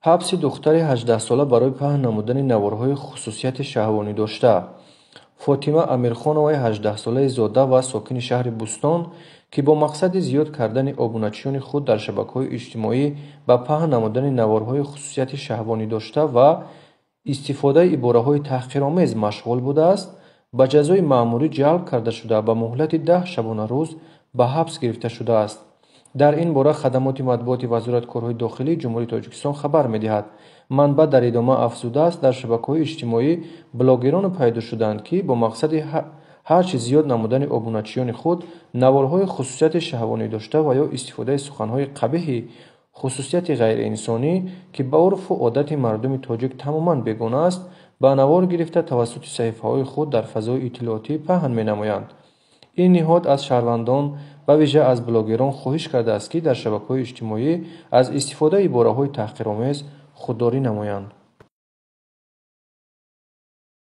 ҳабси духтари 18-сола барои паҳн намудани наворҳои хусусияти шаҳвонӣ дошта. Фотима Амирхоноваи 18-солаи зода ва сокини шаҳри Бустон, ки бо мақсади зиёд кардани обуначиёни худ дар шабакаҳои иҷтимоӣ ба паҳн намудани наворҳои хусусияти шаҳвонӣ дошта ва истифодаи ибораҳои таҳқиромез машғул будааст, ба ҷазои маъмурӣ ҷалб карда шуда ба муҳлати 10 шабона рӯз ба ҳабс гирифта шудааст. дар ин бора хадамоти матбуоти Вазорат корҳои дохилии Ҷумҳурии Тоҷикистон хабар медиҳад. Манбаъ дар идома афзудааст, дар шабакаҳои иҷтимоӣ блогероне пайдо шуданд, ки бо мақсади ҳарчи зиёд намудани обуначиёни худ наворҳои хусусияти шаҳвонӣ дошта ва ё истифодаи суханҳои қабиҳи хусусияти ғайриинсонӣ, ки ба урфу одати мардуми тоҷик тамоман бегона аст, ба навор гирифта тавассути саҳифаҳои худ дар фазои иттилоотӣ паҳн менамоянд. ин ниҳод аз шаҳрвандон ба вижа аз блогерон хоҳиш кардааст, ки дар шабакаҳои иҷтимоӣ аз истифодаи ибораҳои таҳқиромез худдорӣ намоянд.